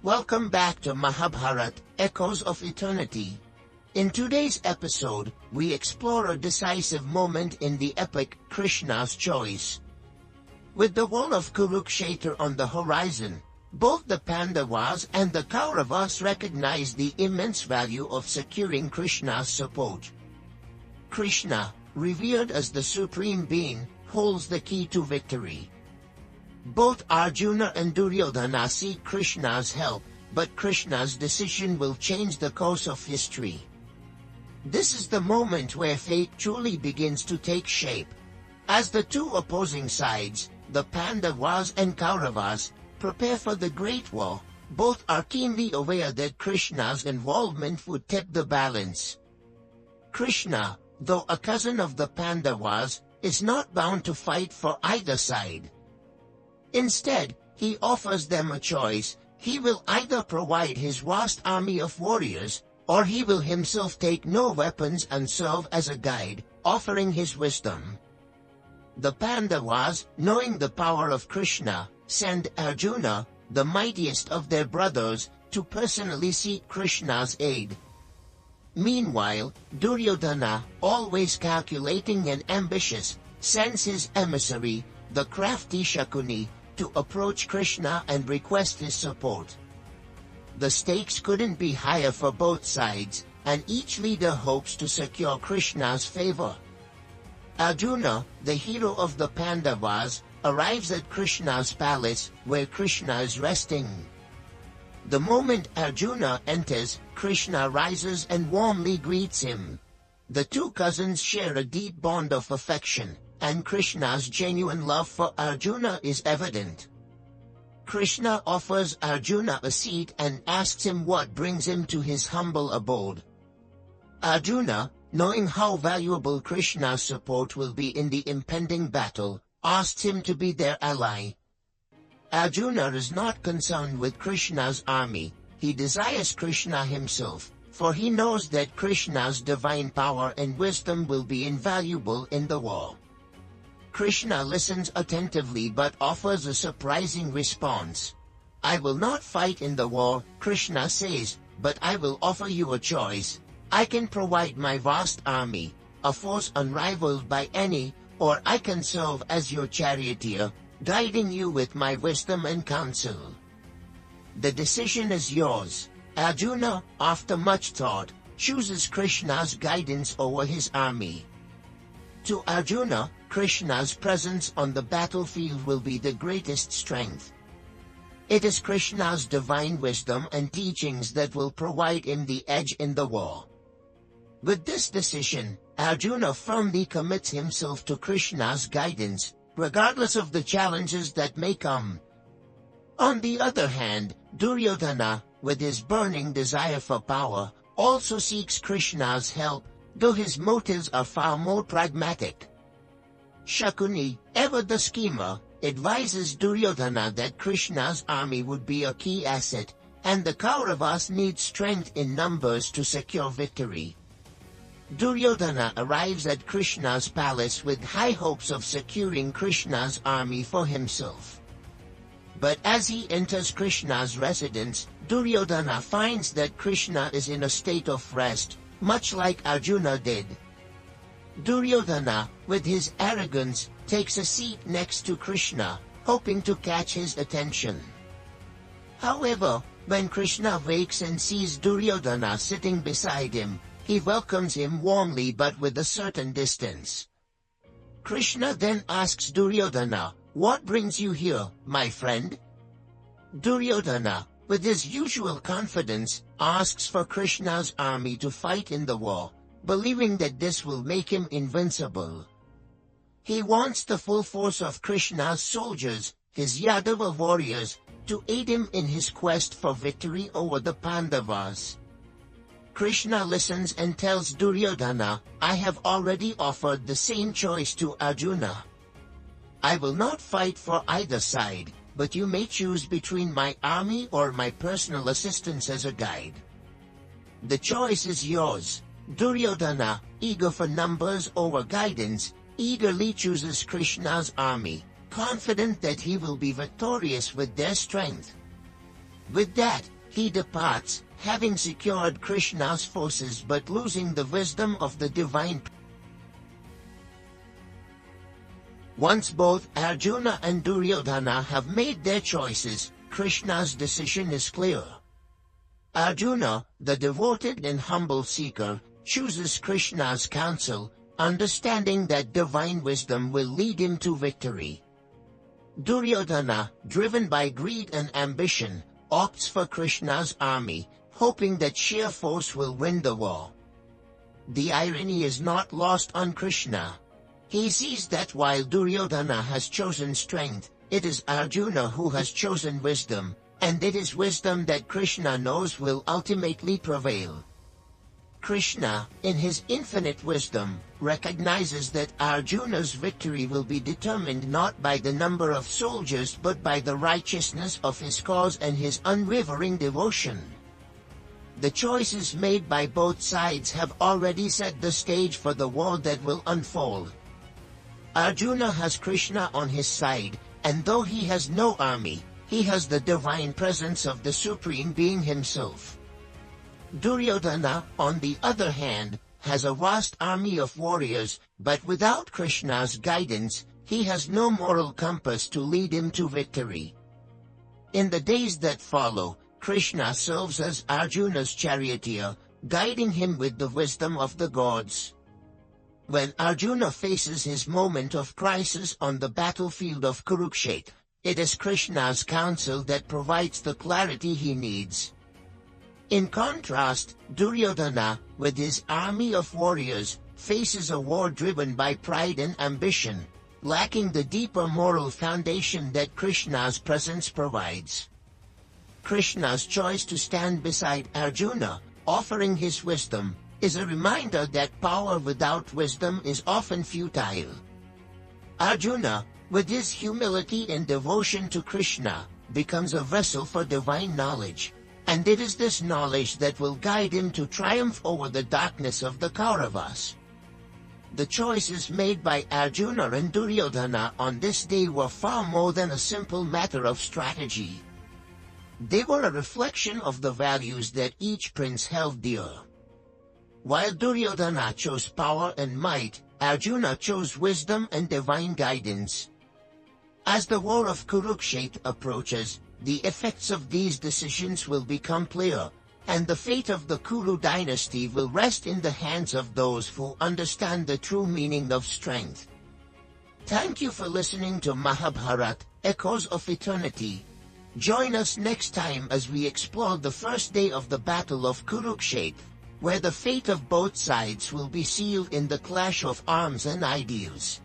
Welcome back to Mahabharata, Echoes of Eternity. In today's episode, we explore a decisive moment in the epic, Krishna's choice. With the wall of Kurukshetra on the horizon, both the Pandavas and the Kauravas recognize the immense value of securing Krishna's support. Krishna, revered as the Supreme Being, holds the key to victory. Both Arjuna and Duryodhana seek Krishna's help, but Krishna's decision will change the course of history. This is the moment where fate truly begins to take shape. As the two opposing sides, the Pandavas and Kauravas, prepare for the Great War, both are keenly aware that Krishna's involvement would tip the balance. Krishna, though a cousin of the Pandavas, is not bound to fight for either side. Instead, he offers them a choice. He will either provide his vast army of warriors, or he will himself take no weapons and serve as a guide, offering his wisdom. The Pandavas, knowing the power of Krishna, send Arjuna, the mightiest of their brothers, to personally seek Krishna's aid. Meanwhile, Duryodhana, always calculating and ambitious, sends his emissary, the crafty Shakuni, to approach Krishna and request his support. The stakes couldn't be higher for both sides, and each leader hopes to secure Krishna's favor. Arjuna, the hero of the Pandavas, arrives at Krishna's palace, where Krishna is resting. The moment Arjuna enters, Krishna rises and warmly greets him. The two cousins share a deep bond of affection, and Krishna's genuine love for Arjuna is evident. Krishna offers Arjuna a seat and asks him what brings him to his humble abode. Arjuna, knowing how valuable Krishna's support will be in the impending battle, asks him to be their ally. Arjuna is not concerned with Krishna's army. He desires Krishna himself, for he knows that Krishna's divine power and wisdom will be invaluable in the war. Krishna listens attentively but offers a surprising response. "I will not fight in the war," Krishna says, "but I will offer you a choice. I can provide my vast army, a force unrivaled by any, or I can serve as your charioteer, guiding you with my wisdom and counsel. The decision is yours." Arjuna, after much thought, chooses Krishna's guidance over his army. To Arjuna, Krishna's presence on the battlefield will be the greatest strength. It is Krishna's divine wisdom and teachings that will provide him the edge in the war. With this decision, Arjuna firmly commits himself to Krishna's guidance, regardless of the challenges that may come. On the other hand, Duryodhana, with his burning desire for power, also seeks Krishna's help, though his motives are far more pragmatic. Shakuni, ever the schemer, advises Duryodhana that Krishna's army would be a key asset, and the Kauravas need strength in numbers to secure victory. Duryodhana arrives at Krishna's palace with high hopes of securing Krishna's army for himself. But as he enters Krishna's residence, Duryodhana finds that Krishna is in a state of rest, much like Arjuna did. Duryodhana, with his arrogance, takes a seat next to Krishna, hoping to catch his attention. However, when Krishna wakes and sees Duryodhana sitting beside him, he welcomes him warmly but with a certain distance. Krishna then asks Duryodhana, "What brings you here, my friend?" Duryodhana, with his usual confidence, asks for Krishna's army to fight in the war, believing that this will make him invincible. He wants the full force of Krishna's soldiers, his Yadava warriors, to aid him in his quest for victory over the Pandavas. Krishna listens and tells Duryodhana, "I have already offered the same choice to Arjuna. I will not fight for either side, but you may choose between my army or my personal assistance as a guide. The choice is yours." Duryodhana, eager for numbers over guidance, eagerly chooses Krishna's army, confident that he will be victorious with their strength. With that, he departs, having secured Krishna's forces but losing the wisdom of the divine. Once both Arjuna and Duryodhana have made their choices, Krishna's decision is clear. Arjuna, the devoted and humble seeker, chooses Krishna's counsel, understanding that divine wisdom will lead him to victory. Duryodhana, driven by greed and ambition, opts for Krishna's army, hoping that sheer force will win the war. The irony is not lost on Krishna. He sees that while Duryodhana has chosen strength, it is Arjuna who has chosen wisdom, and it is wisdom that Krishna knows will ultimately prevail. Krishna, in his infinite wisdom, recognizes that Arjuna's victory will be determined not by the number of soldiers but by the righteousness of his cause and his unwavering devotion. The choices made by both sides have already set the stage for the war that will unfold. Arjuna has Krishna on his side, and though he has no army, he has the divine presence of the Supreme Being himself. Duryodhana, on the other hand, has a vast army of warriors, but without Krishna's guidance, he has no moral compass to lead him to victory. In the days that follow, Krishna serves as Arjuna's charioteer, guiding him with the wisdom of the gods. When Arjuna faces his moment of crisis on the battlefield of Kurukshetra, it is Krishna's counsel that provides the clarity he needs. In contrast, Duryodhana, with his army of warriors, faces a war driven by pride and ambition, lacking the deeper moral foundation that Krishna's presence provides. Krishna's choice to stand beside Arjuna, offering his wisdom, is a reminder that power without wisdom is often futile. Arjuna, with his humility and devotion to Krishna, becomes a vessel for divine knowledge, and it is this knowledge that will guide him to triumph over the darkness of the Kauravas. The choices made by Arjuna and Duryodhana on this day were far more than a simple matter of strategy. They were a reflection of the values that each prince held dear. While Duryodhana chose power and might, Arjuna chose wisdom and divine guidance. As the war of Kurukshetra approaches, the effects of these decisions will become clear, and the fate of the Kuru dynasty will rest in the hands of those who understand the true meaning of strength. Thank you for listening to Mahabharata, Echoes of Eternity. Join us next time as we explore the first day of the Battle of Kurukshetra, where the fate of both sides will be sealed in the clash of arms and ideals.